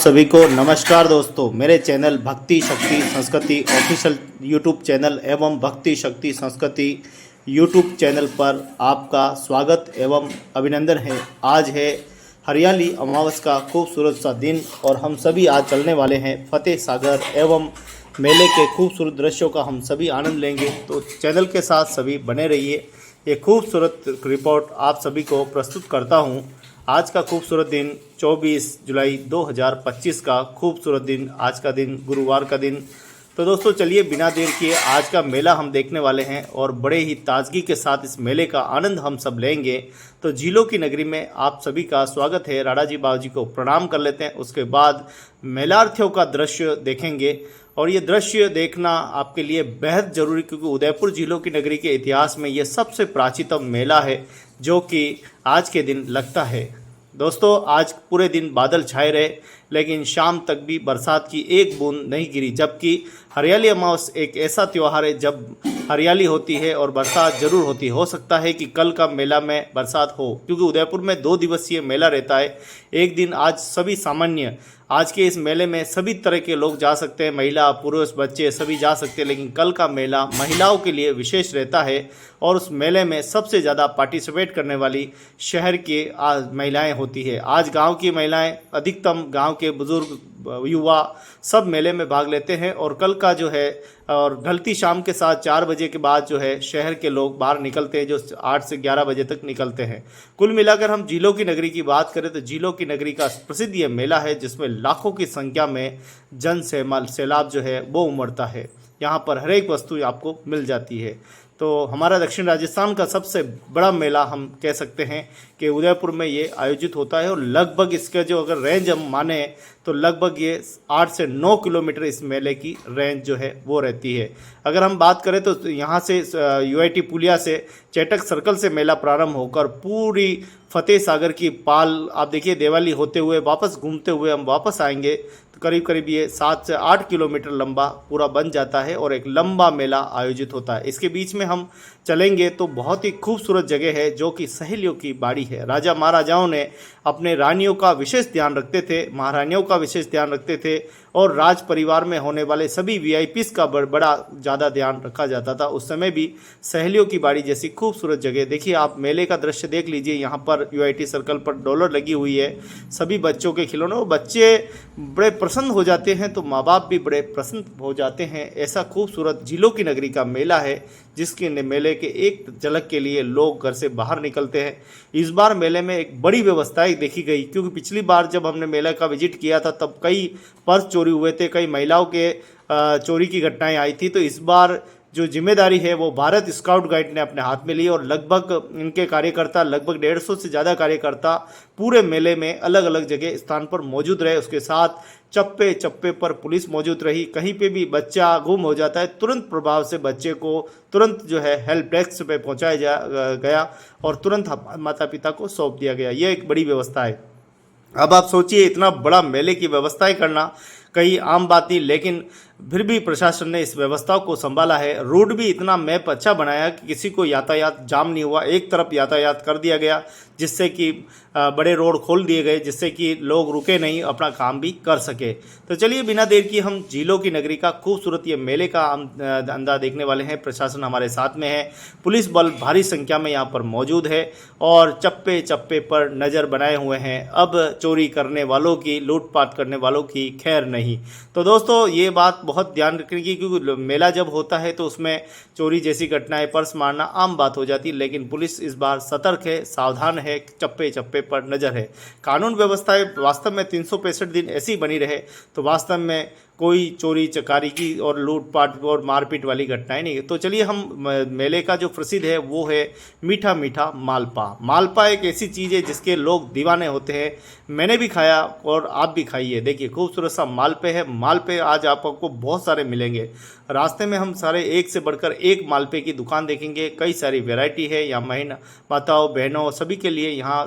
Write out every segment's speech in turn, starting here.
सभी को नमस्कार दोस्तों। मेरे चैनल भक्ति शक्ति संस्कृति ऑफिशियल यूट्यूब चैनल एवं भक्ति शक्ति संस्कृति यूट्यूब चैनल पर आपका स्वागत एवं अभिनंदन है। आज है हरियाली अमावस का खूबसूरत सा दिन और हम सभी आज चलने वाले हैं फतेह सागर एवं मेले के खूबसूरत दृश्यों का हम सभी आनंद लेंगे। तो चैनल के साथ सभी बने रहिए। ये खूबसूरत रिपोर्ट आप सभी को प्रस्तुत करता हूँ। आज का खूबसूरत दिन 24 जुलाई 2025 का खूबसूरत दिन, आज का दिन गुरुवार का दिन। तो दोस्तों चलिए बिना देर किए आज का मेला हम देखने वाले हैं और बड़े ही ताजगी के साथ इस मेले का आनंद हम सब लेंगे। तो झीलों की नगरी में आप सभी का स्वागत है। राणा जी बाबू जी को प्रणाम कर लेते हैं, उसके बाद मेलार्थियों का दृश्य देखेंगे और ये दृश्य देखना आपके लिए बेहद जरूरी, क्योंकि उदयपुर झीलों की नगरी के इतिहास में ये सबसे प्राचीनतम मेला है जो कि आज के दिन लगता है। दोस्तों आज पूरे दिन बादल छाए रहे लेकिन शाम तक भी बरसात की एक बूंद नहीं गिरी, जबकि हरियाली अमावस एक ऐसा त्यौहार है जब हरियाली होती है और बरसात जरूर होती है। हो सकता है कि कल का मेला में बरसात हो, क्योंकि उदयपुर में 2 दिवसीय मेला रहता है। एक दिन आज सभी सामान्य, आज के इस मेले में सभी तरह के लोग जा सकते हैं, महिला पुरुष बच्चे सभी जा सकते हैं, लेकिन कल का मेला महिलाओं के लिए विशेष रहता है और उस मेले में सबसे ज़्यादा पार्टिसिपेट करने वाली शहर की महिलाएं होती है। आज गांव की महिलाएं, अधिकतम गांव के बुजुर्ग युवा सब मेले में भाग लेते हैं और कल का जो है और ढलती शाम के साथ 4 बजे के बाद जो है शहर के लोग बाहर निकलते हैं, जो 8 से 11 बजे तक निकलते हैं। कुल मिलाकर हम झीलों की नगरी की बात करें तो झीलों की नगरी का प्रसिद्ध ये मेला है जिसमें लाखों की संख्या में जन सैलाब जो है वो उमड़ता है। यहाँ पर हर एक वस्तु आपको मिल जाती है। तो हमारा दक्षिण राजस्थान का सबसे बड़ा मेला हम कह सकते हैं कि उदयपुर में ये आयोजित होता है और लगभग इसका जो अगर रेंज हम माने तो लगभग ये 8 से 9 किलोमीटर इस मेले की रेंज जो है वो रहती है। अगर हम बात करें तो यहाँ से यूआईटी पुलिया से चेटक सर्कल से मेला प्रारंभ होकर पूरी फतेह सागर की पाल आप देखिए दिवाली होते हुए वापस घूमते हुए हम वापस आएंगे तो करीब करीब ये 7 से 8 किलोमीटर लंबा पूरा बन जाता है और एक लंबा मेला आयोजित होता है। इसके बीच में हम चलेंगे तो बहुत ही खूबसूरत जगह है जो कि सहेलियों की बाड़ी है। राजा महाराजाओं ने अपने रानियों का विशेष ध्यान रखते थे, महारानियों का विशेष ध्यान रखते थे और राज परिवार में होने वाले सभी वीआईपीस का बड़ा ज़्यादा ध्यान रखा जाता था। उस समय भी सहेलियों की बाड़ी जैसी खूबसूरत जगह देखिए। आप मेले का दृश्य देख लीजिए। यहाँ पर यूआईटी सर्कल पर डॉलर लगी हुई है, सभी बच्चों के खिलौने, और बच्चे बड़े प्रसन्न हो जाते हैं तो माँ बाप भी बड़े प्रसन्न हो जाते हैं। ऐसा खूबसूरत झीलों की नगरी का मेला है जिसके मेले के एक झलक के लिए लोग घर से बाहर निकलते हैं। इस बार मेले में एक बड़ी व्यवस्थाएं देखी गई, क्योंकि पिछली बार जब हमने मेले का विजिट किया था तब कई पर्स चोरी हुए थे, कई महिलाओं के चोरी की घटनाएं आई थी। तो इस बार जो जिम्मेदारी है वो भारत स्काउट गाइड ने अपने हाथ में ली और लगभग इनके कार्यकर्ता, लगभग 150 से ज़्यादा कार्यकर्ता पूरे मेले में अलग अलग जगह स्थान पर मौजूद रहे। उसके साथ चप्पे चप्पे पर पुलिस मौजूद रही। कहीं पे भी बच्चा गुम हो जाता है तुरंत प्रभाव से बच्चे को तुरंत जो है हेल्प डेस्क पे पहुंचाया गया और तुरंत माता पिता को सौंप दिया गया। ये एक बड़ी व्यवस्था है। अब आप सोचिए इतना बड़ा मेले की व्यवस्थाएं करना कई आम बात नहीं, लेकिन फिर भी प्रशासन ने इस व्यवस्था को संभाला है। रोड भी इतना मैप अच्छा बनाया कि किसी को यातायात जाम नहीं हुआ, एक तरफ यातायात कर दिया गया जिससे कि बड़े रोड खोल दिए गए जिससे कि लोग रुके नहीं, अपना काम भी कर सके। तो चलिए बिना देर की हम झीलों की नगरी का खूबसूरत ये मेले का हम अंदाज देखने वाले हैं। प्रशासन हमारे साथ में है, पुलिस बल भारी संख्या में यहाँ पर मौजूद है और चप्पे चप्पे पर नज़र बनाए हुए हैं। अब चोरी करने वालों की, लूटपाट करने वालों की खैर नहीं। तो दोस्तों ये बात बहुत ध्यान रखने की, क्योंकि मेला जब होता है तो उसमें चोरी जैसी घटनाएं, पर्स मारना आम बात हो जाती है, लेकिन पुलिस इस बार सतर्क है, सावधान है, चप्पे चप्पे पर नज़र है। कानून व्यवस्थाएं वास्तव में 365 दिन ऐसी बनी रहे तो वास्तव में कोई चोरी चकारी की और लूटपाट और मारपीट वाली घटनाएं नहीं। तो चलिए हम मेले का जो प्रसिद्ध है वो है मीठा मीठा मालपा। मालपा एक ऐसी चीज़ है जिसके लोग दीवाने होते हैं। मैंने भी खाया और आप भी खाइए। देखिए खूबसूरत सा मालपे है। मालपे आज आपको बहुत सारे मिलेंगे। रास्ते में हम सारे एक से बढ़कर एक मालपे की दुकान देखेंगे। कई सारी वैरायटी है। यहाँ महीना माताओं बहनों सभी के लिए यहाँ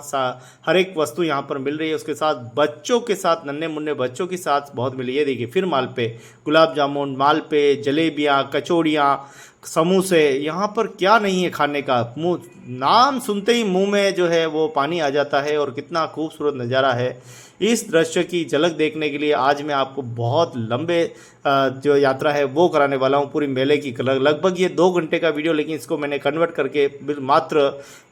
हर एक वस्तु यहाँ पर मिल रही है। उसके साथ बच्चों के साथ, नन्हे मुन्ने बच्चों के साथ बहुत मिली है। देखिए फिर मालपे, गुलाब जामुन, मालपे, जलेबियाँ, कचौड़ियाँ, समूह से, यहाँ पर क्या नहीं है खाने का। मुंह नाम सुनते ही मुंह में जो है वो पानी आ जाता है। और कितना खूबसूरत नज़ारा है। इस दृश्य की झलक देखने के लिए आज मैं आपको बहुत लंबे जो यात्रा है वो कराने वाला हूँ पूरी मेले की। लगभग ये 2 घंटे का वीडियो, लेकिन इसको मैंने कन्वर्ट करके मात्र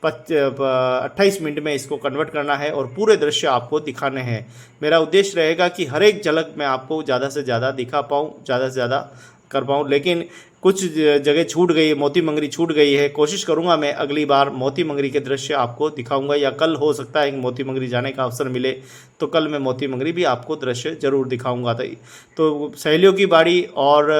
28 मिनट में इसको कन्वर्ट करना है और पूरे दृश्य आपको दिखाने हैं। मेरा उद्देश्य रहेगा कि हर एक झलक मैं आपको ज़्यादा से ज़्यादा दिखा पाऊँ, ज़्यादा से ज़्यादा कर पाऊँ। लेकिन कुछ जगह छूट गई है, मोती मंगरी छूट गई है। कोशिश करूंगा मैं अगली बार मोती मंगरी के दृश्य आपको दिखाऊंगा, या कल हो सकता है कि मोती मंगरी जाने का अवसर मिले तो कल मैं मोती मंगरी भी आपको दृश्य जरूर दिखाऊंगा। तो सहेलियों की बाड़ी और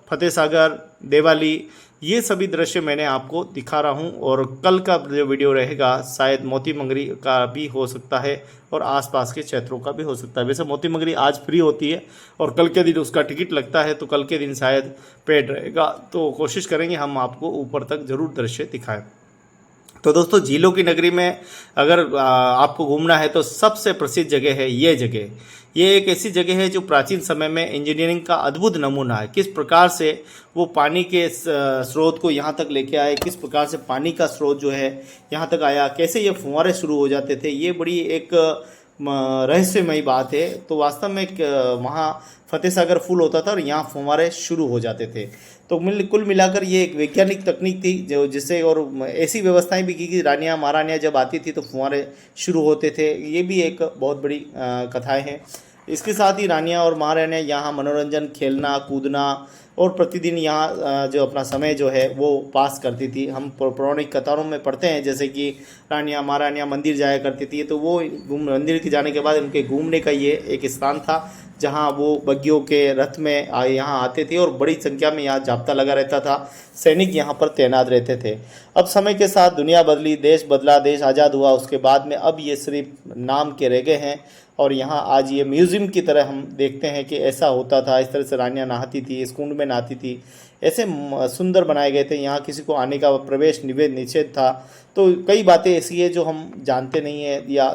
फतेह सागर, देवाली, ये सभी दृश्य मैंने आपको दिखा रहा हूँ। और कल का जो वीडियो रहेगा शायद मोती मंगरी का भी हो सकता है और आसपास के क्षेत्रों का भी हो सकता है। वैसे मोती मंगरी आज फ्री होती है और कल के दिन उसका टिकट लगता है, तो कल के दिन शायद पेड रहेगा। तो कोशिश करेंगे हम आपको ऊपर तक जरूर दृश्य दिखाएं। तो दोस्तों, झीलों की नगरी में अगर आपको घूमना है तो सबसे प्रसिद्ध जगह है ये जगह। ये एक ऐसी जगह है जो प्राचीन समय में इंजीनियरिंग का अद्भुत नमूना है। किस प्रकार से वो पानी के स्रोत को यहाँ तक लेके आए, किस प्रकार से पानी का स्रोत जो है यहाँ तक आया, कैसे ये फुहारे शुरू हो जाते थे, ये बड़ी एक रहस्यमयी बात है। तो वास्तव में वहाँ फतेह सागर फुल होता था और यहाँ फुहारे शुरू हो जाते थे। तो कुल मिलाकर ये एक वैज्ञानिक तकनीक थी जो जिससे, और ऐसी व्यवस्थाएं भी की कि रानियाँ महारानियाँ जब आती थी तो फुहारे शुरू होते थे। ये भी एक बहुत बड़ी कथाएं हैं। इसके साथ ही रानियाँ और महारानियाँ यहाँ मनोरंजन, खेलना कूदना और प्रतिदिन यहाँ जो अपना समय जो है वो पास करती थी। हम पौराणिक कथाओं में पढ़ते हैं जैसे कि रानियाँ महारानियाँ मंदिर जाया करती थी, तो वो मंदिर के जाने के बाद उनके घूमने का ये एक स्थान था जहाँ वो बग्गियों के रथ में यहाँ आते थे और बड़ी संख्या में यहाँ जाप्ता लगा रहता था। सैनिक यहाँ पर तैनात रहते थे। अब समय के साथ दुनिया बदली, देश बदला, देश आज़ाद हुआ, उसके बाद में अब ये सिर्फ नाम के रह गए हैं। और यहाँ आज ये म्यूज़ियम की तरह हम देखते हैं कि ऐसा होता था, इस तरह से रानियाँ नहाती थी, इस कुंड में नहाती थी, ऐसे सुंदर बनाए गए थे। यहाँ किसी को आने का प्रवेश निषेध था। तो कई बातें ऐसी है जो हम जानते नहीं हैं या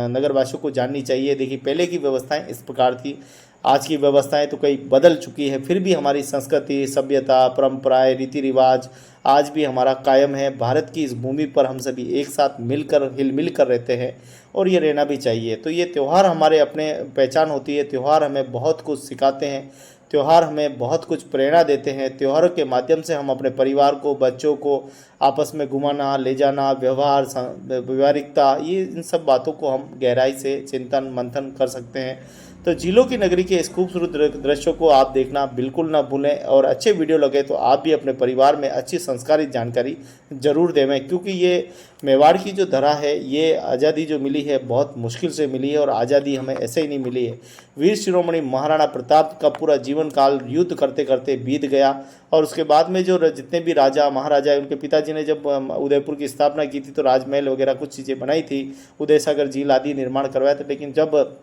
नगरवासियों को जाननी चाहिए। देखिए, पहले की व्यवस्थाएं इस प्रकार थी, आज की व्यवस्थाएं तो कई बदल चुकी है, फिर भी हमारी संस्कृति, सभ्यता, परंपराएं, रीति रिवाज आज भी हमारा कायम है। भारत की इस भूमि पर हम सभी एक साथ मिलकर हिल मिल कर रहते हैं और ये रहना भी चाहिए। तो ये त्यौहार हमारे अपने पहचान होती है। त्यौहार हमें बहुत कुछ सिखाते हैं, त्यौहार हमें बहुत कुछ प्रेरणा देते हैं। त्योहारों के माध्यम से हम अपने परिवार को, बच्चों को आपस में घुमाना, ले जाना, व्यवहार, व्यवहारिकता, ये इन सब बातों को हम गहराई से चिंतन मंथन कर सकते हैं। तो झीलों की नगरी के इस खूबसूरत दृश्यों को आप देखना बिल्कुल ना भूलें। और अच्छे वीडियो लगे तो आप भी अपने परिवार में अच्छी संस्कारित जानकारी जरूर देवें, क्योंकि ये मेवाड़ की जो धरा है, ये आज़ादी जो मिली है बहुत मुश्किल से मिली है और आज़ादी हमें ऐसे ही नहीं मिली है। वीर शिरोमणि महाराणा प्रताप का पूरा जीवन काल युद्ध करते करते बीत गया और उसके बाद में जो जितने भी राजा महाराजा, उनके पिताजी ने जब उदयपुर की स्थापना की थी तो राजमहल वगैरह कुछ चीज़ें बनाई थी, उदय सागर झील आदि निर्माण करवाया था। लेकिन जब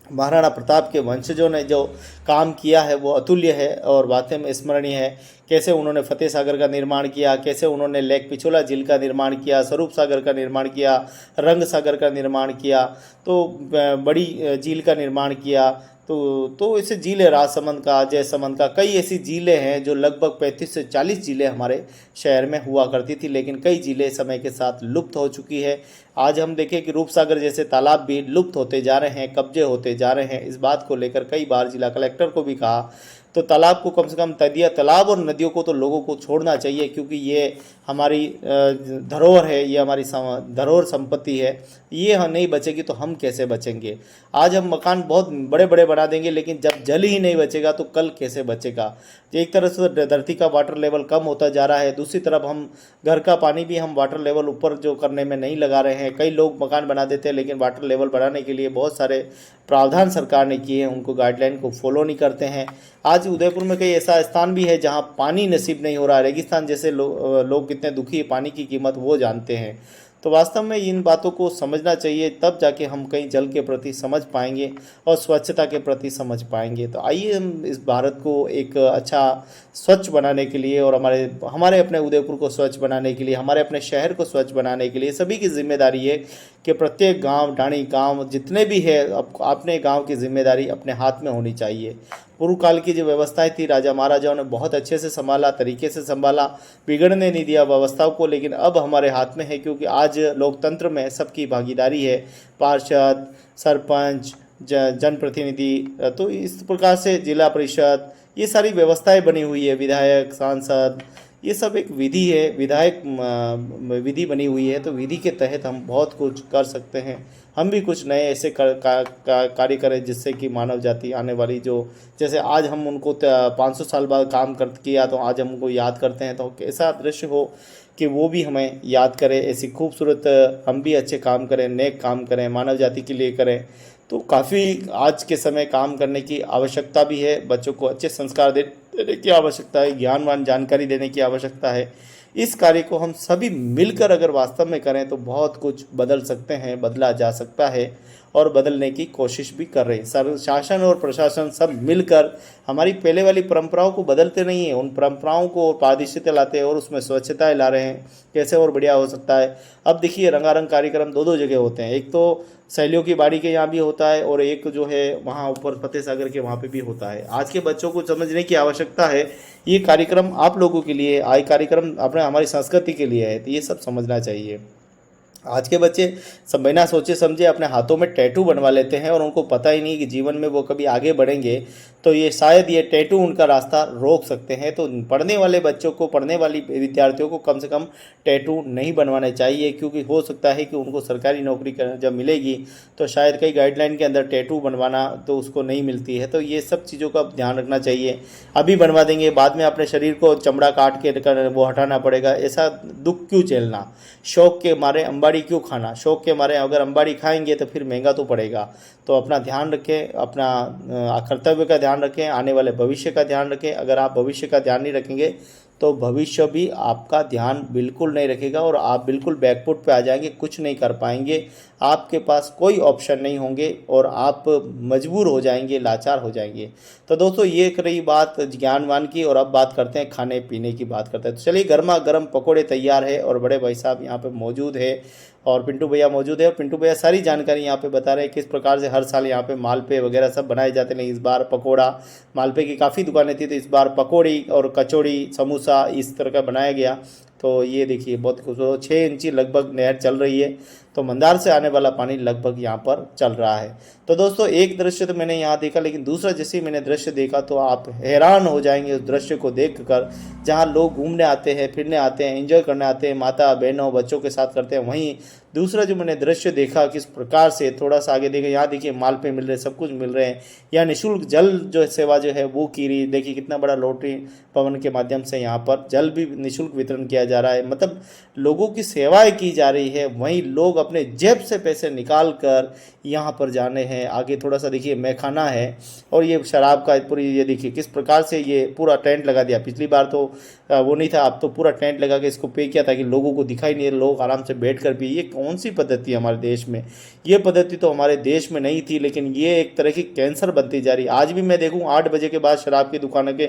महाराणा प्रताप के वंशजों ने जो काम किया है वो अतुल्य है और वाकई में स्मरणीय है। कैसे उन्होंने फतेह सागर का निर्माण किया, कैसे उन्होंने लेक पिछोला झील का निर्माण किया, स्वरूप सागर का निर्माण किया, रंग सागर का निर्माण किया, तो बड़ी झील का निर्माण किया। तो ऐसे झील है, राजसमंद का, जयसमंद का, कई ऐसी झीलें हैं जो लगभग 35 से 40 झीलें हमारे शहर में हुआ करती थी, लेकिन कई झीलें समय के साथ लुप्त हो चुकी है। आज हम देखें कि रूपसागर जैसे तालाब भी लुप्त होते जा रहे हैं, कब्जे होते जा रहे हैं। इस बात को लेकर कई बार जिला कलेक्टर को भी कहा। तो तालाब को कम से कम तदिया, तालाब और नदियों को तो लोगों को छोड़ना चाहिए, क्योंकि ये हमारी धरोहर है, ये हमारी धरोहर संपत्ति है। ये नहीं बचेगी तो हम कैसे बचेंगे। आज हम मकान बहुत बड़े बड़े बना देंगे, लेकिन जब जल ही नहीं बचेगा तो कल कैसे बचेगा। एक तरह से धरती का वाटर लेवल कम होता जा रहा है, दूसरी तरफ हम घर का पानी भी हम वाटर लेवल ऊपर जो करने में नहीं लगा रहे हैं। कई लोग मकान बना देते हैं, लेकिन वाटर लेवल बढ़ाने के लिए बहुत सारे प्रावधान सरकार ने किए हैं, उनको गाइडलाइन को फॉलो नहीं करते हैं। आज उदयपुर में कई ऐसा स्थान भी है जहां पानी नसीब नहीं हो रहा है। रेगिस्तान जैसे लोग कितने दुखी है, पानी की कीमत वो जानते हैं। तो वास्तव में इन बातों को समझना चाहिए, तब जाके हम कहीं जल के प्रति समझ पाएंगे और स्वच्छता के प्रति समझ पाएंगे। तो आइए हम इस भारत को एक अच्छा स्वच्छ बनाने के लिए और हमारे अपने उदयपुर को स्वच्छ बनाने के लिए, हमारे अपने शहर को स्वच्छ बनाने के लिए सभी की जिम्मेदारी है कि प्रत्येक गांव, ढाणी गांव जितने भी है, अपने गांव की जिम्मेदारी अपने हाथ में होनी चाहिए। पूर्व काल की जो व्यवस्थाएं थी राजा महाराजाओं ने बहुत अच्छे से संभाला, तरीके से संभाला, बिगड़ने नहीं दिया व्यवस्थाओं को। लेकिन अब हमारे हाथ में है, क्योंकि आज लोकतंत्र में सबकी भागीदारी है, पार्षद, सरपंच, जनप्रतिनिधि, तो इस प्रकार से जिला परिषद, ये सारी व्यवस्थाएं बनी हुई है, विधायक, सांसद, ये सब एक विधि है, विधायक विधि बनी हुई है। तो विधि के तहत हम बहुत कुछ कर सकते हैं। हम भी कुछ नए ऐसे कार्य करें जिससे कि मानव जाति आने वाली जो, जैसे आज हम उनको 500 साल बाद काम कर किया तो आज हम उनको याद करते हैं, तो ऐसा दृश्य हो कि वो भी हमें याद करें। ऐसी खूबसूरत हम भी अच्छे काम करें, नेक काम करें, मानव जाति के लिए करें। तो काफ़ी आज के समय काम करने की आवश्यकता भी है, बच्चों को अच्छे संस्कार देने की आवश्यकता है, ज्ञानवान जानकारी देने की आवश्यकता है। इस कार्य को हम सभी मिलकर अगर वास्तव में करें तो बहुत कुछ बदल सकते हैं, बदला जा सकता है और बदलने की कोशिश भी कर रहे हैं। शासन और प्रशासन सब मिलकर हमारी पहले वाली परंपराओं को बदलते नहीं हैं, उन परंपराओं को पारदर्शिता लाते हैं और उसमें स्वच्छता ला रहे हैं। कैसे और बढ़िया हो सकता है। अब देखिए रंगारंग कार्यक्रम दो जगह होते हैं, एक तो सैलियों की बाड़ी के यहाँ भी होता है और एक जो है वहाँ ऊपर फतेह सागर के वहाँ पे भी होता है। आज के बच्चों को समझने की आवश्यकता है, ये कार्यक्रम आप लोगों के लिए, आई कार्यक्रम अपने हमारी संस्कृति के लिए है, तो ये सब समझना चाहिए। आज के बच्चे सब बिना सोचे समझे अपने हाथों में टैटू बनवा लेते हैं और उनको पता ही नहीं कि जीवन में वो कभी आगे बढ़ेंगे, तो ये शायद ये टैटू उनका रास्ता रोक सकते हैं। तो पढ़ने वाले बच्चों को, पढ़ने वाली विद्यार्थियों को कम से कम टैटू नहीं बनवाने चाहिए, क्योंकि हो सकता है कि उनको सरकारी नौकरी जब मिलेगी तो शायद कई गाइडलाइन के अंदर टैटू बनवाना तो उसको नहीं मिलती है। तो ये सब चीज़ों का ध्यान रखना चाहिए। अभी बनवा देंगे, बाद में अपने शरीर को चमड़ा काट के वो हटाना पड़ेगा, ऐसा दुख क्यों झेलना। शौक के मारे अंबाड़ी क्यों खाना, शौक के मारे अगर अंबाड़ी खाएंगे तो फिर महंगा तो पड़ेगा। तो अपना ध्यान रखें, अपना कर्तव्य का ध्यान रखें, आने वाले भविष्य का ध्यान रखें। अगर आप भविष्य का ध्यान नहीं रखेंगे तो भविष्य भी आपका ध्यान बिल्कुल नहीं रखेगा और आप बिल्कुल बैकफुट पे आ जाएंगे, कुछ नहीं कर पाएंगे, आपके पास कोई ऑप्शन नहीं होंगे और आप मजबूर हो जाएंगे, लाचार हो जाएंगे। तो दोस्तों ये एक रही बात ज्ञानवान की, और अब बात करते हैं खाने पीने की बात करते हैं। तो चलिए, गर्मा गर्म पकोड़े तैयार है और बड़े भाई साहब यहाँ पे मौजूद है और पिंटू भैया मौजूद है। और पिंटू भैया सारी जानकारी यहाँ पे बता रहे हैं किस प्रकार से हर साल यहाँ पे मालपे वगैरह सब बनाए जाते हैं। इस बार पकोड़ा, मालपे की काफ़ी दुकानें थी तो इस बार पकौड़ी और कचौड़ी, समोसा इस तरह का बनाया गया। तो ये देखिए बहुत खूबसूरत, 6 इंची लगभग नहर चल रही है, तो मंदार से आने वाला पानी लगभग यहाँ पर चल रहा है। तो दोस्तों एक दृश्य तो मैंने यहाँ देखा, लेकिन दूसरा जैसे ही मैंने दृश्य देखा तो आप हैरान हो जाएंगे उस दृश्य को देखकर। जहाँ लोग घूमने आते हैं, फिरने आते हैं, एंजॉय करने आते हैं, माता बहनों बच्चों के साथ करते हैं, वहीं दूसरा जो मैंने दृश्य देखा किस प्रकार से, थोड़ा सा आगे देखें, यहाँ देखिए मालपे मिल रहे हैं, सब कुछ मिल रहे हैं। यहाँ निःशुल्क जल जो सेवा जो है वो की रही, देखिए कितना बड़ा लोटरी पवन के माध्यम से यहाँ पर जल भी निःशुल्क वितरण किया जा रहा है। मतलब लोगों की सेवाएं की जा रही है, वहीं लोग अपने जेब से पैसे निकाल कर यहाँ पर जाने हैं। आगे थोड़ा सा देखिए मैखाना है और ये शराब का पूरी, ये देखिए किस प्रकार से ये पूरा टेंट लगा दिया। पिछली बार तो वो नहीं था, अब तो पूरा टेंट लगा के इसको पे किया ताकि लोगों को दिखाई नहीं दे, लोग आराम से बैठ कर भी। ये कौन सी पद्धति है हमारे देश में? ये पद्धति तो हमारे देश में नहीं थी, लेकिन ये एक तरह की कैंसर बनती जा रही है। आज भी मैं देखूँ 8 बजे के बाद शराब की दुकानों के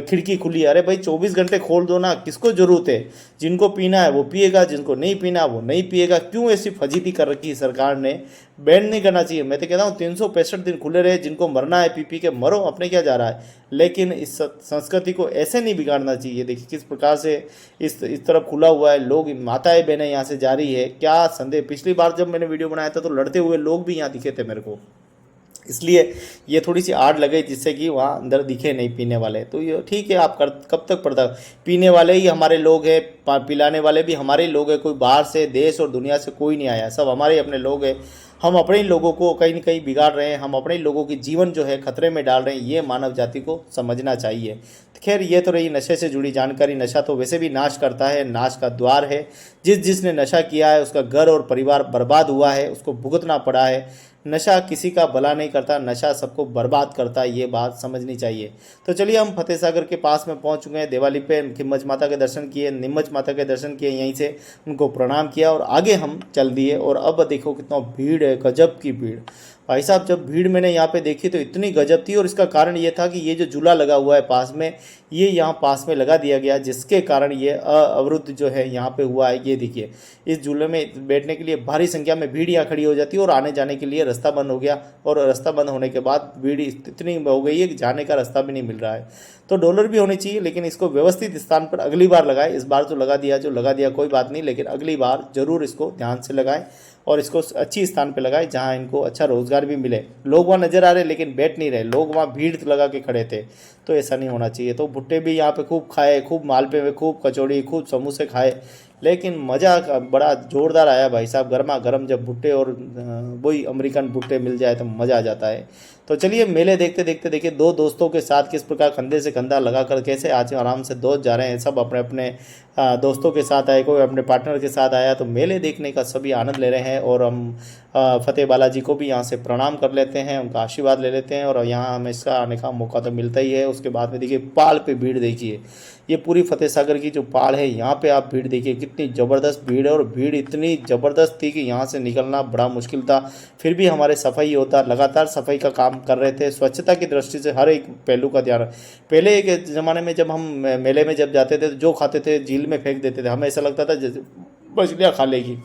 खिड़की खुली, अरे भाई 24 घंटे खोल दो ना, किसको ज़रूरत है? जिनको पीना है वो पिएगा, जिनको नहीं पीना वो नहीं पिएगा। क्यों ऐसी फजीती कर रखी है सरकार ने? बैन नहीं करना चाहिए। मैं तो कहता हूँ 365 दिन खुले रहे, जिनको मरना है पी पी के मरो, अपने क्या जा रहा है। लेकिन इस संस्कृति को ऐसे नहीं बिगाड़ना चाहिए। देखिए किस प्रकार से इस तरफ खुला हुआ है, लोग, माताएं बहनें यहाँ से जा रही है, क्या संदेह। पिछली बार जब मैंने वीडियो बनाया था तो लड़ते हुए लोग भी यहाँ दिखे थे मेरे को, इसलिए ये थोड़ी सी आड़ लगे जिससे कि वहाँ अंदर दिखे नहीं पीने वाले। तो ये ठीक है, आप कब तक पड़ता, पीने वाले ही हमारे लोग हैं, पिलाने वाले भी हमारे ही लोग हैं, कोई बाहर से देश और दुनिया से कोई नहीं आया, सब हमारे अपने लोग हैं। हम अपने ही लोगों को कहीं न कहीं बिगाड़ रहे हैं, हम अपने ही लोगों की जीवन जो है खतरे में डाल रहे हैं, ये मानव जाति को समझना चाहिए। खैर ये तो रही नशे से जुड़ी जानकारी। नशा तो वैसे भी नाश करता है, नाश का द्वार है। जिसने नशा किया है उसका घर और परिवार बर्बाद हुआ है, उसको भुगतना पड़ा है। नशा किसी का भला नहीं करता, नशा सबको बर्बाद करता है, ये बात समझनी चाहिए। तो चलिए हम फतेह सागर के पास में पहुंच चुके हैं। दिवाली पे खिम्मच माता के दर्शन किए, नीमच माता के दर्शन किए, यहीं से उनको प्रणाम किया और आगे हम चल दिए। और अब देखो कितना भीड़ है, गजब की भीड़। भाई साहब जब भीड़ मैंने यहाँ पे देखी तो इतनी गजब थी, और इसका कारण ये था कि ये जो झूला लगा हुआ है पास में, ये यहाँ पास में लगा दिया गया, जिसके कारण ये अवरुद्ध जो है यहाँ पे हुआ है। ये देखिए, इस झूले में बैठने के लिए भारी संख्या में भीड़ यहाँ खड़ी हो जाती है और आने जाने के लिए रास्ता बंद हो गया, और रास्ता बंद होने के बाद भीड़ इतनी हो गई है कि जाने का रास्ता भी नहीं मिल रहा है। तो डॉलर भी होनी चाहिए, लेकिन इसको व्यवस्थित स्थान पर अगली बार लगाए। इस बार तो लगा दिया, जो लगा दिया कोई बात नहीं, लेकिन अगली बार ज़रूर इसको ध्यान से लगाएं और इसको अच्छी स्थान पे लगाएं जहां इनको अच्छा रोजगार भी मिले। लोग वहाँ नज़र आ रहे लेकिन बैठ नहीं रहे, लोग वहाँ भीड़ लगा के खड़े थे, तो ऐसा नहीं होना चाहिए। तो भुट्टे भी यहाँ पे खूब खाए, खूब मालपे में, खूब कचौड़ी, खूब समोसे खाए, लेकिन मज़ा बड़ा ज़ोरदार आया भाई साहब। गर्मा गर्म जब भुट्टे और वही अमेरिकन भुट्टे मिल जाए तो मज़ा आ जाता है। तो चलिए मेले देखते देखते देखिए दो दोस्तों के साथ किस प्रकार कंधे से कंधा लगा कर कैसे आज आराम से दोस्त जा रहे हैं। सब अपने अपने दोस्तों के साथ आए, कोई अपने पार्टनर के साथ आया, तो मेले देखने का सभी आनंद ले रहे हैं। और हम फतेह बालाजी को भी यहाँ से प्रणाम कर लेते हैं, उनका आशीर्वाद ले लेते हैं, और यहाँ हमेशा आने का मौका तो मिलता ही है। उसके बाद में देखिए पहाड़ पे भीड़ देखिए, ये पूरी फतेह सागर की जो पहाड़ है यहाँ पे आप भीड़ देखिए, कितनी ज़बरदस्त भीड़ है। और भीड़ इतनी ज़बरदस्त थी कि यहाँ से निकलना बड़ा मुश्किल था। फिर भी हमारे सफाई होता लगातार सफाई का काम कर रहे थे, स्वच्छता की दृष्टि से हर एक पहलू का ध्यान। पहले के ज़माने में जब हम मेले में जब जाते थे तो जो खाते थे झील में फेंक देते थे, हमें ऐसा लगता था जैसे मछलियाँ खा लेगी।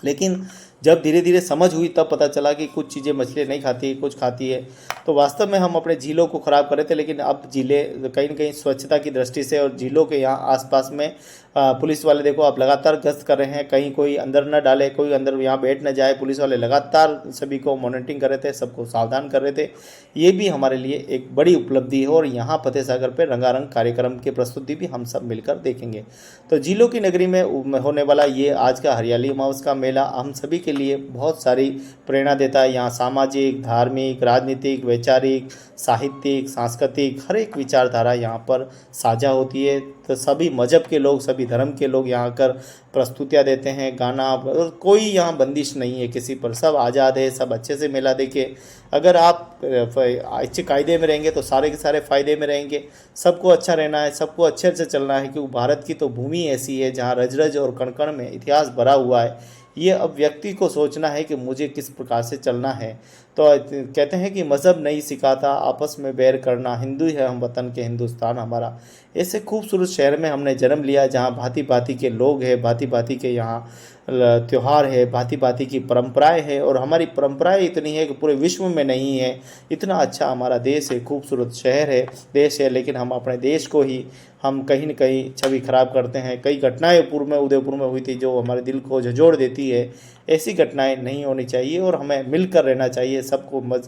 लेकिन जब धीरे धीरे समझ हुई तब पता चला कि कुछ चीज़ें मछलियाँ नहीं खाती, कुछ खाती है। तो वास्तव में हम अपने झीलों को ख़राब कर रहे थे, लेकिन अब झीलें कहीं न कहीं स्वच्छता की दृष्टि से और झीलों के यहाँ आसपास में पुलिस वाले देखो आप लगातार गश्त कर रहे हैं, कहीं कोई अंदर न डाले, कोई अंदर यहाँ बैठ न जाए। पुलिस वाले लगातार सभी को मॉनिटरिंग कर रहे थे, सबको सावधान कर रहे थे। ये भी हमारे लिए एक बड़ी उपलब्धि है। और यहाँ फतेह सागर पर रंगारंग कार्यक्रम की प्रस्तुति भी हम सब मिलकर देखेंगे। तो झीलों की नगरी में होने वाला ये आज का हरियाली अमावस का मेला हम सभी के लिए बहुत सारी प्रेरणा देता है। यहाँ सामाजिक, धार्मिक, राजनीतिक, वैचारिक, साहित्यिक, सांस्कृतिक हर एक विचारधारा यहाँ पर साझा होती है। तो सभी मजहब के लोग, सभी धर्म के लोग यहाँ आकर प्रस्तुतियाँ देते हैं, गाना, और कोई यहाँ बंदिश नहीं है किसी पर, सब आज़ाद है, सब अच्छे से मेला देखे। अगर आप अच्छे कायदे में रहेंगे तो सारे के सारे फ़ायदे में रहेंगे। सबको अच्छा रहना है, सबको अच्छे से चलना है, क्योंकि भारत की तो भूमि ऐसी है जहाँ रज रज और कण कण में इतिहास भरा हुआ है। ये अब व्यक्ति को सोचना है कि मुझे किस प्रकार से चलना है। तो कहते हैं कि मज़हब नहीं सिखाता आपस में बैर करना, हिंदू है हम वतन के, हिंदुस्तान हमारा। ऐसे खूबसूरत शहर में हमने जन्म लिया जहाँ भांति भांति के लोग हैं, भांति भांति के यहाँ त्यौहार है, भांति भांति की परंपराएं हैं। और हमारी परंपराएं इतनी है कि पूरे विश्व में नहीं है। इतना अच्छा हमारा देश है, खूबसूरत शहर है, देश है, लेकिन हम अपने देश को ही हम कहीं न कहीं छवि खराब करते हैं। कई घटनाएं उदयपुर में हुई थी जो हमारे दिल को झंझोड़ देती है। ऐसी घटनाएं नहीं होनी चाहिए और हमें मिलकर रहना चाहिए, सबको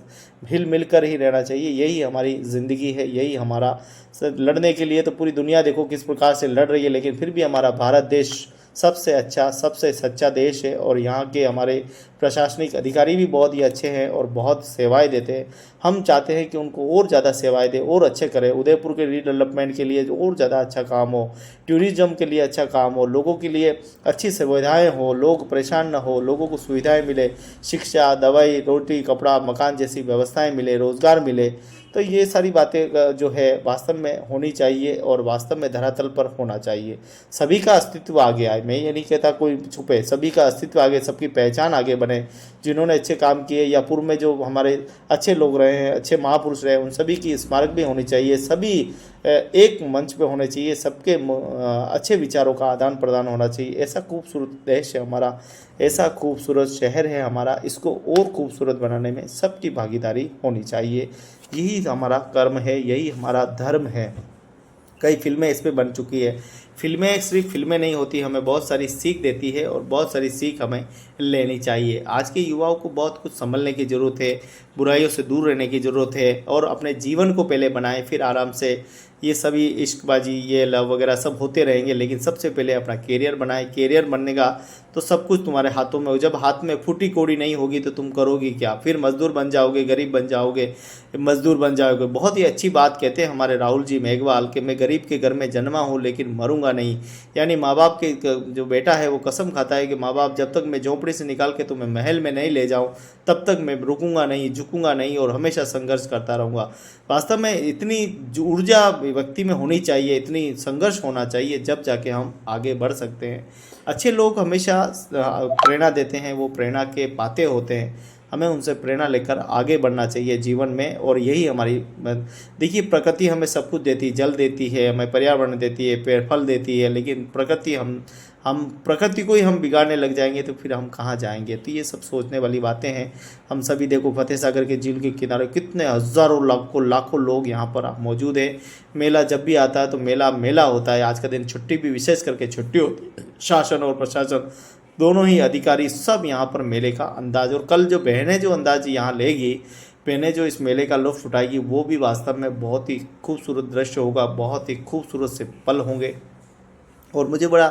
हिल मिलकर ही रहना चाहिए। यही हमारी ज़िंदगी है, यही हमारा लड़ने के लिए तो पूरी दुनिया देखो किस प्रकार से लड़ रही है, लेकिन फिर भी हमारा भारत देश सबसे अच्छा, सबसे सच्चा देश है। और यहाँ के हमारे प्रशासनिक अधिकारी भी बहुत ही अच्छे हैं और बहुत सेवाएं देते हैं। हम चाहते हैं कि उनको और ज़्यादा सेवाएं दें और अच्छे करें, उदयपुर के रीडेवलपमेंट के लिए और ज़्यादा अच्छा काम हो, टूरिज़्म के लिए अच्छा काम हो, लोगों के लिए अच्छी सुविधाएं हो, लोग परेशान न हो, लोगों को सुविधाएं मिले, शिक्षा, दवाई, रोटी, कपड़ा, मकान जैसी व्यवस्थाएं मिले, रोज़गार मिले। तो ये सारी बातें जो है वास्तव में होनी चाहिए और वास्तव में धरातल पर होना चाहिए। सभी का अस्तित्व आगे आए, मैं ये नहीं कहता कोई छुपे, सभी का अस्तित्व आगे, सबकी पहचान आगे बने। जिन्होंने अच्छे काम किए या पूर्व में जो हमारे अच्छे लोग रहे हैं, अच्छे महापुरुष रहे, उन सभी की स्मारक भी होनी चाहिए। सभी एक मंच पे होने चाहिए, सबके अच्छे विचारों का आदान प्रदान होना चाहिए। ऐसा खूबसूरत देश है हमारा, ऐसा खूबसूरत शहर है हमारा, इसको और खूबसूरत बनाने में सबकी भागीदारी होनी चाहिए। यही हमारा कर्म है, यही हमारा धर्म है। कई फिल्में इस पे बन चुकी है। फिल्में सिर्फ फिल्में नहीं होती, हमें बहुत सारी सीख देती है और बहुत सारी सीख हमें लेनी चाहिए। आज के युवाओं को बहुत कुछ संभलने की ज़रूरत है, बुराइयों से दूर रहने की ज़रूरत है और अपने जीवन को पहले बनाएं, फिर आराम से ये सभी इश्कबाजी, ये लव वगैरह सब होते रहेंगे, लेकिन सबसे पहले अपना कैरियर बनाएं। कैरियर बनने का तो सब कुछ तुम्हारे हाथों में हो। जब हाथ में फूटी कौड़ी नहीं होगी तो तुम करोगी क्या? फिर मजदूर बन जाओगे, गरीब बन जाओगे, मजदूर बन जाओगे। बहुत ही अच्छी बात कहते हैं हमारे राहुल जी मेघवाल कि मैं गरीब के घर में जन्मा हूँ लेकिन मरूंगा नहीं। यानी माँ बाप के जो बेटा है वो कसम खाता है कि माँ बाप जब तक मैं झोंपड़ी से निकाल के तुम्हें महल में नहीं ले जाऊँ तब तक मैं रुकूंगा नहीं, झुकूंगा नहीं और हमेशा संघर्ष करता रहूँगा। वास्तव में इतनी ऊर्जा व्यक्ति में होनी चाहिए, इतनी संघर्ष होना चाहिए, जब जाके हम आगे बढ़ सकते हैं। अच्छे लोग हमेशा प्रेरणा देते हैं, वो प्रेरणा के पाते होते हैं। हमें उनसे प्रेरणा लेकर आगे बढ़ना चाहिए जीवन में। और यही हमारी देखिए, प्रकृति हमें सब कुछ देती है, जल देती है, हमें पर्यावरण देती है, पेड़ फल देती है, लेकिन प्रकृति हम प्रकृति को ही हम बिगाड़ने लग जाएंगे तो फिर हम कहाँ जाएंगे। तो ये सब सोचने वाली बातें हैं। हम सभी देखो, फतेह सागर के झील के किनारे कितने हज़ारों लाखों लोग यहाँ पर मौजूद है। मेला जब भी आता है तो मेला मेला होता है। आज का दिन छुट्टी भी विशेष करके छुट्टी होती है। शासन और प्रशासन दोनों ही अधिकारी सब यहाँ पर मेले का अंदाज, और कल जो बहनें जो अंदाज यहाँ लेगी, बहनें जो इस मेले का लुत्फ़ उठाएगी, वो भी वास्तव में बहुत ही खूबसूरत दृश्य होगा, बहुत ही खूबसूरत से पल होंगे। और मुझे बड़ा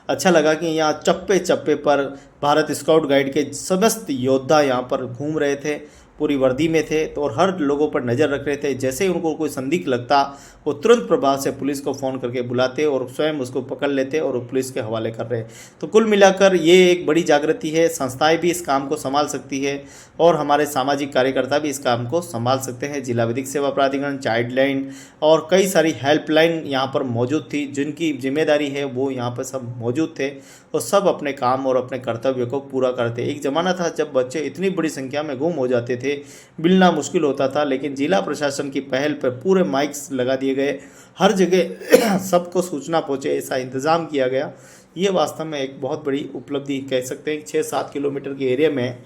अच्छा लगा कि यहाँ चप्पे चप्पे पर भारत स्काउट गाइड के समस्त योद्धा यहाँ पर घूम रहे थे, पूरी वर्दी में थे, तो और हर लोगों पर नज़र रख रहे थे। जैसे ही उनको कोई संदिग्ध लगता, वो तुरंत प्रभाव से पुलिस को फ़ोन करके बुलाते और स्वयं उसको पकड़ लेते और पुलिस के हवाले कर रहे। तो कुल मिलाकर ये एक बड़ी जागृति है। संस्थाएं भी इस काम को संभाल सकती है और हमारे सामाजिक कार्यकर्ता भी इस काम को संभाल सकते हैं। जिला विधिक सेवा प्राधिकरण, चाइल्ड लाइन और कई सारी हेल्पलाइन यहाँ पर मौजूद थी, जिनकी जिम्मेदारी है वो यहाँ पर सब मौजूद थे और सब अपने काम और अपने कर्तव्य को पूरा करते। एक ज़माना था जब बच्चे इतनी बड़ी संख्या में गुम हो जाते थे, मिलना मुश्किल होता था, लेकिन जिला प्रशासन की पहल पर पूरे माइक्स लगा दिए गए, हर जगह सबको सूचना पहुँचे, ऐसा इंतज़ाम किया गया। ये वास्तव में एक बहुत बड़ी उपलब्धि कह सकते हैं। 6-7 किलोमीटर के एरिया में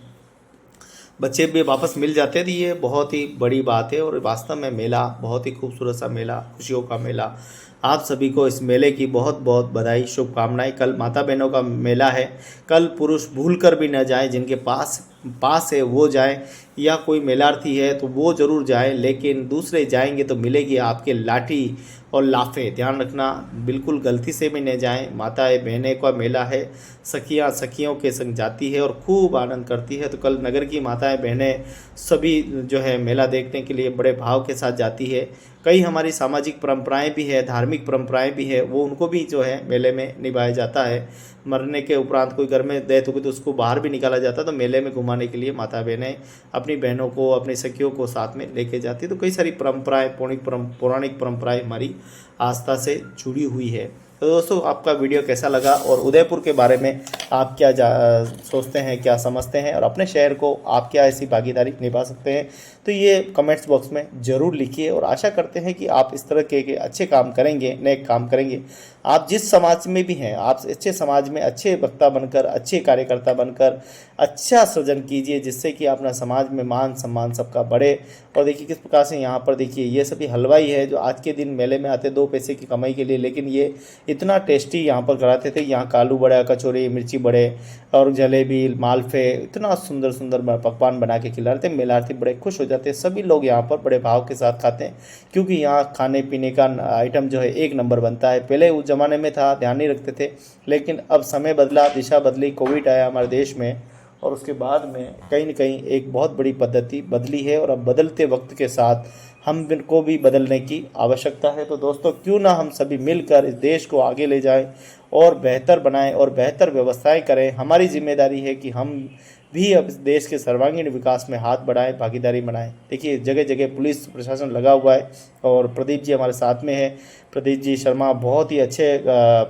बच्चे भी वापस मिल जाते थे, ये बहुत ही बड़ी बात है। और वास्तव में मेला बहुत ही खूबसूरत सा मेला, खुशियों का मेला। आप सभी को इस मेले की बहुत बहुत बधाई, शुभकामनाएं। कल माता बहनों का मेला है, कल पुरुष भूल कर भी न जाएं, जिनके पास है वो जाएं, या कोई मेलार्थी है तो वो ज़रूर जाए, लेकिन दूसरे जाएंगे तो मिलेगी आपके लाठी और लाफे। ध्यान रखना, बिल्कुल गलती से भी न जाएं। माताएं बहनें का मेला है, सखियां सखियों के संग जाती है और खूब आनंद करती है। तो कल नगर की माताएं बहनें सभी जो है मेला देखने के लिए बड़े भाव के साथ जाती है। कई हमारी सामाजिक परंपराएं भी है, धार्मिक परंपराएं भी है, वो उनको भी जो है मेले में निभाया जाता है। मरने के उपरांत कोई घर में डेथ होगी तो उसको बाहर भी निकाला जाता है, तो मेले में घुमाने के लिए माता बहनें अपनी बहनों को, अपनी सखियों को साथ में लेके जाती है। तो कई सारी परंपराएं, पौराणिक परंपराएं हमारी आस्था से जुड़ी हुई है। तो दोस्तों, आपका वीडियो कैसा लगा और उदयपुर के बारे में आप क्या सोचते हैं, क्या समझते हैं, और अपने शहर को आप क्या ऐसी भागीदारी निभा सकते हैं, तो ये कमेंट्स बॉक्स में ज़रूर लिखिए। और आशा करते हैं कि आप इस तरह के अच्छे काम करेंगे, नेक काम करेंगे। आप जिस समाज में भी हैं, आप अच्छे समाज में अच्छे वक्ता बनकर, अच्छे कार्यकर्ता बनकर अच्छा सृजन कीजिए, जिससे कि अपना समाज में मान सम्मान सबका बढ़े। और देखिए किस प्रकार से यहाँ पर देखिए, ये सभी हलवाई है जो आज के दिन मेले में आते 2 पैसे की कमाई के लिए, लेकिन ये इतना टेस्टी यहाँ पर कराते थे। यहाँ कालू बड़ा, कचौरी, मिर्ची बड़े और जलेबी, मालफे, इतना सुंदर सुंदर पकवान बना के खिला रहे थे। मेलार्थी बड़े खुश हो जाते हैं। सभी लोग यहाँ पर बड़े भाव के साथ खाते हैं, क्योंकि यहाँ खाने पीने का आइटम जो है 1 नंबर बनता है। पहले उस ज़माने में था, ध्यान नहीं रखते थे, लेकिन अब समय बदला, दिशा बदली, कोविड आया हमारे देश में, और उसके बाद में कहीं न कहीं एक बहुत बड़ी पद्धति बदली है। और अब बदलते वक्त के साथ हम को भी बदलने की आवश्यकता है। तो दोस्तों, क्यों ना हम सभी मिलकर इस देश को आगे ले जाएं और बेहतर बनाएं और बेहतर व्यवस्थाएं करें। हमारी जिम्मेदारी है कि हम भी अब इस देश के सर्वांगीण विकास में हाथ बढ़ाएं, भागीदारी बनाएं। देखिए जगह जगह पुलिस प्रशासन लगा हुआ है और प्रदीप जी हमारे साथ में है। प्रदीप जी शर्मा बहुत ही अच्छे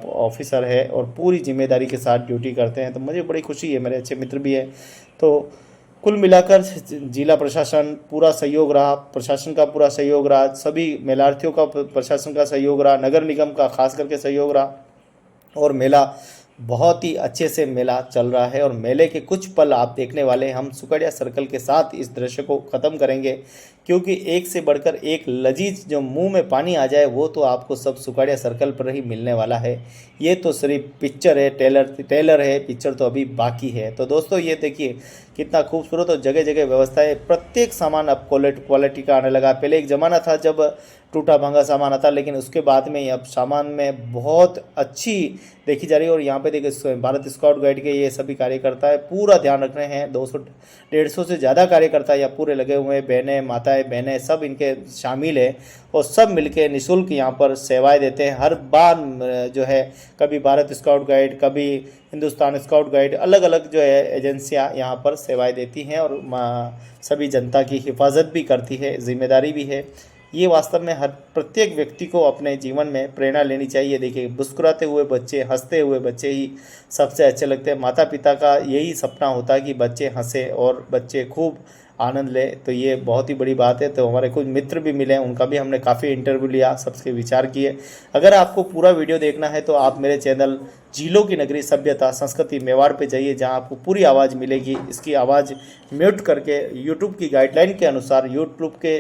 ऑफिसर है और पूरी जिम्मेदारी के साथ ड्यूटी करते हैं, तो मुझे बड़ी खुशी है, मेरे अच्छे मित्र भी है। तो कुल मिलाकर जिला प्रशासन पूरा सहयोग रहा, प्रशासन का पूरा सहयोग रहा, सभी मेलार्थियों का प्रशासन का सहयोग रहा, नगर निगम का खास करके सहयोग रहा, और मेला बहुत ही अच्छे से मेला चल रहा है। और मेले के कुछ पल आप देखने वाले हैं। हम सुकड़िया सर्कल के साथ इस दृश्य को ख़त्म करेंगे, क्योंकि एक से बढ़कर एक लजीज जो मुंह में पानी आ जाए वो तो आपको सब सुकड़िया सर्कल पर ही मिलने वाला है। ये तो सिर्फ पिक्चर है, टेलर है, पिक्चर तो अभी बाकी है। तो दोस्तों ये देखिए कितना खूबसूरत और जगह जगह व्यवस्था है। प्रत्येक सामान अब क्वालिटी का आने लगा। पहले एक ज़माना था जब टूटा भांगा सामान आता, लेकिन उसके बाद में अब सामान में बहुत अच्छी देखी जा रही है। और यहाँ पे देखिए भारत स्काउट गाइड के ये सभी कार्यकर्ता है, पूरा ध्यान रख रहे हैं। 200-150 से ज़्यादा कार्यकर्ता यहाँ पूरे लगे हुए हैं। बहनें, माताएं बहनें सब इनके शामिल है और सब मिलके निःशुल्क यहाँ पर सेवाएं देते हैं। हर बार जो है कभी भारत स्काउट गाइड, कभी हिंदुस्तान स्काउट गाइड, अलग अलग जो है एजेंसियाँ यहाँ पर सेवाएं देती हैं और सभी जनता की हिफाजत भी करती है, जिम्मेदारी भी है। ये वास्तव में हर प्रत्येक व्यक्ति को अपने जीवन में प्रेरणा लेनी चाहिए। देखिए, मुस्कुराते हुए बच्चे, हंसते हुए बच्चे ही सबसे अच्छे लगते हैं। माता पिता का यही सपना होता है कि बच्चे हंसे और बच्चे खूब आनंद ले, तो ये बहुत ही बड़ी बात है। तो हमारे कुछ मित्र भी मिले, उनका भी हमने काफ़ी इंटरव्यू लिया, सबके विचार किए। अगर आपको पूरा वीडियो देखना है तो आप मेरे चैनल झीलों की नगरी सभ्यता संस्कृति मेवाड़ पे जाइए, जहां आपको पूरी आवाज़ मिलेगी। इसकी आवाज़ म्यूट करके यूट्यूब की गाइडलाइन के अनुसार, यूट्यूब के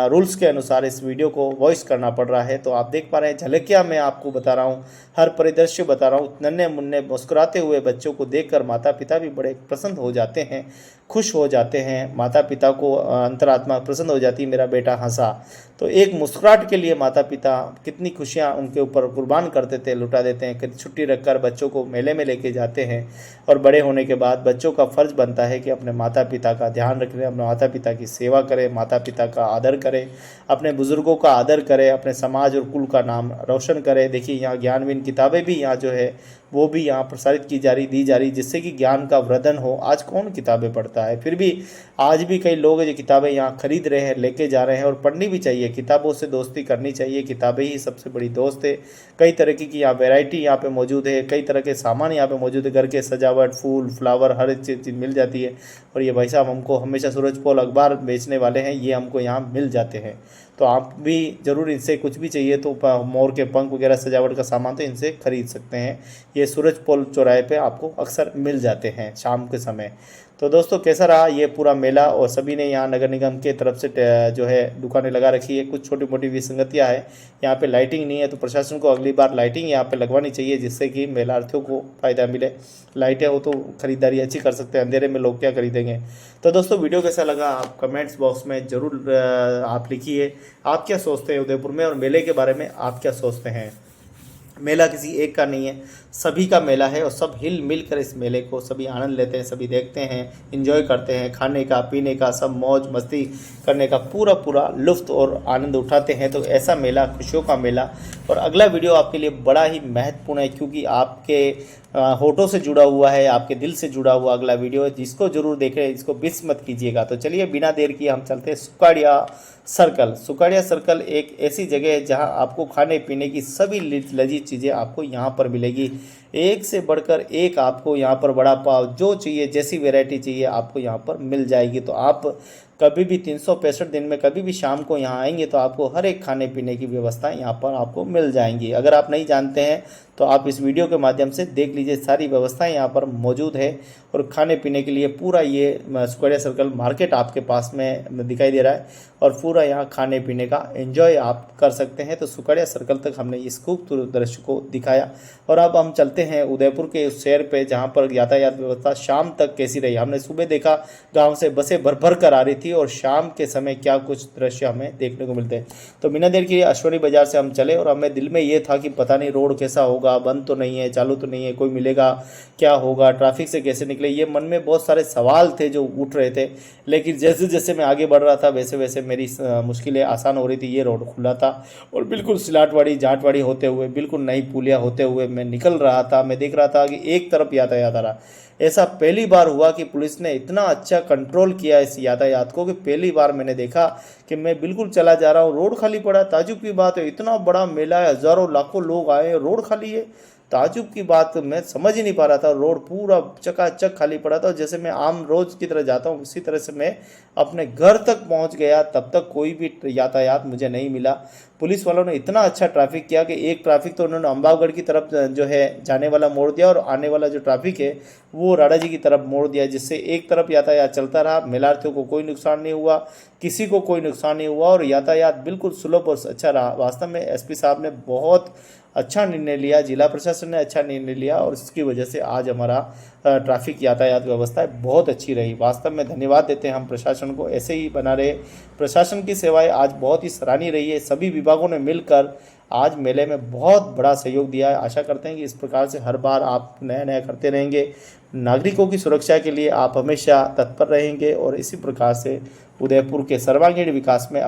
रूल्स के अनुसार इस वीडियो को वॉइस करना पड़ रहा है। तो आप देख पा रहे हैं, झलकियाँ मैं आपको बता रहा हूँ, हर परिदृश्य बता रहा हूँ। नन्हे मुन्ने मुस्कुराते हुए बच्चों को देखकर माता पिता भी बड़े प्रसन्न हो जाते हैं, खुश हो जाते हैं। माता पिता को अंतरात्मा प्रसन्न हो जाती है, मेरा बेटा हंसा। तो एक मुस्कुराहट के लिए माता पिता कितनी खुशियाँ उनके ऊपर कुर्बान कर देते हैं, लुटा देते हैं। कभी छुट्टी रखकर बच्चों को मेले में लेके जाते हैं। और बड़े होने के बाद बच्चों का फ़र्ज़ बनता है कि अपने माता पिता का ध्यान रखें, अपने माता पिता की सेवा करें, माता पिता का आदर करें, अपने बुज़ुर्गों का आदर करें, अपने समाज और कुल का नाम रोशन करें। देखिए, यहाँ ज्ञानवीन किताबें भी यहाँ जो है वो भी यहाँ प्रसारित की जा रही, दी जा रही, जिससे कि ज्ञान का वर्धन हो। आज कौन किताबें पढ़ता है? फिर भी आज भी कई लोग जो किताबें यहाँ खरीद रहे हैं, लेके जा रहे हैं, और पढ़नी भी चाहिए। किताबों से दोस्ती करनी चाहिए, किताबें ही सबसे बड़ी दोस्त है। कई तरह की यहाँ वैरायटी यहाँ पे मौजूद है, कई तरह के सामान यहाँ पे मौजूद है। घर के सजावट, फूल, फ्लावर, हर एक चीज़ मिल जाती है। और ये भाई साहब हमको हमेशा सूरजपोल अखबार बेचने वाले हैं, ये हमको यहाँ मिल जाते हैं। तो आप भी ज़रूर इनसे कुछ भी चाहिए तो मोर के पंख वगैरह सजावट का सामान तो इनसे खरीद सकते हैं। ये सूरजपोल चौराहे पे आपको अक्सर मिल जाते हैं शाम के समय। तो दोस्तों, कैसा रहा ये पूरा मेला? और सभी ने यहाँ नगर निगम के तरफ से जो है दुकानें लगा रखी है। कुछ छोटी मोटी विसंगतियाँ है, यहाँ पे लाइटिंग नहीं है, तो प्रशासन को अगली बार लाइटिंग यहाँ पे लगवानी चाहिए, जिससे कि मेलार्थियों को फ़ायदा मिले। लाइटें हो तो खरीदारी अच्छी कर सकते हैं, अंधेरे में लोग क्या खरीदेंगे। तो दोस्तों, वीडियो कैसा लगा आप कमेंट्स बॉक्स में ज़रूर आप लिखिए। आप क्या सोचते हैं उदयपुर में, और मेले के बारे में आप क्या सोचते हैं? मेला किसी एक का नहीं है, सभी का मेला है, और सब हिल मिल कर इस मेले को सभी आनंद लेते हैं, सभी देखते हैं, एंजॉय करते हैं। खाने का, पीने का, सब मौज मस्ती करने का पूरा लुफ्त और आनंद उठाते हैं। तो ऐसा मेला खुशियों का मेला। और अगला वीडियो आपके लिए बड़ा ही महत्वपूर्ण है, क्योंकि आपके होठों से जुड़ा हुआ है, आपके दिल से जुड़ा हुआ अगला वीडियो है, जिसको जरूर देखें, इसको मिस मत कीजिएगा। तो चलिए, बिना देर किए हम चलते हैं सुकाड़िया सर्कल। सुकाड़िया सर्कल एक ऐसी जगह है जहां आपको खाने पीने की सभी लजीज चीज़ें आपको यहां पर मिलेगी। एक से बढ़कर एक आपको यहां पर वड़ा पाव जो चाहिए, जैसी वैरायटी चाहिए आपको यहां पर मिल जाएगी। तो आप कभी भी 365 दिन में कभी भी शाम को यहाँ आएंगे तो आपको हर एक खाने पीने की व्यवस्था यहाँ पर आपको मिल जाएंगी। अगर आप नहीं जानते हैं तो आप इस वीडियो के माध्यम से देख लीजिए, सारी व्यवस्थाएं यहाँ पर मौजूद है। और खाने पीने के लिए पूरा ये सुकाड़िया सर्कल मार्केट आपके पास में दिखाई दे रहा है, और पूरा यहाँ खाने पीने का एंजॉय आप कर सकते हैं। तो सुकाड़िया सर्कल तक हमने इस खूबसूरत दृश्य को दिखाया, और अब हम चलते हैं उदयपुर के उस शहर पे जहाँ पर यातायात व्यवस्था शाम तक कैसी रही। हमने सुबह देखा गाँव से बसें भर भर कर आ रही थी, और शाम के समय क्या कुछ दृश्य हमें देखने को मिलते हैं। तो बिना देर के अश्वनी बाजार से हम चले, और हमें दिल में ये था कि पता नहीं रोड कैसा होगा, बंद तो नहीं है, चालू तो नहीं है, कोई मिलेगा, क्या होगा, ट्रैफिक से कैसे निकले, ये मन में बहुत सारे सवाल थे जो उठ रहे थे। लेकिन जैसे जैसे मैं आगे बढ़ रहा था वैसे वैसे मेरी मुश्किलें आसान हो रही थी। ये रोड खुला था, और बिल्कुल सिलाटवाड़ी जाटवाड़ी होते हुए, बिल्कुल नई पुलिया होते हुए मैं निकल रहा था। मैं देख रहा था कि एक तरफ यातायात आ रहा। ऐसा पहली बार हुआ कि पुलिस ने इतना अच्छा कंट्रोल किया इस यातायात को, कि पहली बार मैंने देखा कि मैं बिल्कुल चला जा रहा हूँ, रोड खाली पड़ा। ताजुब की बात है, इतना बड़ा मेला है, हज़ारों लाखों लोग आए, रोड खाली है। ताजुब की बात, मैं समझ ही नहीं पा रहा था। रोड पूरा चकाचक खाली पड़ा था, जैसे मैं आम रोज की तरह जाता हूँ उसी तरह से मैं अपने घर तक पहुँच गया। तब तक कोई भी यातायात मुझे नहीं मिला। पुलिस वालों ने इतना अच्छा ट्रैफिक किया कि एक ट्रैफिक तो उन्होंने अम्बागढ़ की तरफ जो है जाने वाला मोड़ दिया, और आने वाला जो ट्रैफिक है वो राडा जी की तरफ मोड़ दिया, जिससे एक तरफ यातायात चलता रहा। मेलार्थियों को कोई नुकसान नहीं हुआ, किसी को कोई नुकसान नहीं हुआ, और यातायात बिल्कुल सुलभ और अच्छा रहा। वास्तव में एसपी साहब ने बहुत अच्छा निर्णय लिया, जिला प्रशासन ने अच्छा निर्णय लिया, और इसकी वजह से आज हमारा ट्रैफिक यातायात व्यवस्था बहुत अच्छी रही। वास्तव में धन्यवाद देते हैं हम प्रशासन को, ऐसे ही बना रहे। प्रशासन की सेवाएं आज बहुत ही सराहनीय रही है। सभी विभागों ने मिलकर आज मेले में बहुत बड़ा सहयोग दिया है। आशा करते हैं कि इस प्रकार से हर बार आप नया नया करते रहेंगे। नागरिकों की सुरक्षा के लिए आप हमेशा तत्पर रहेंगे, और इसी प्रकार से उदयपुर के सर्वांगीण विकास में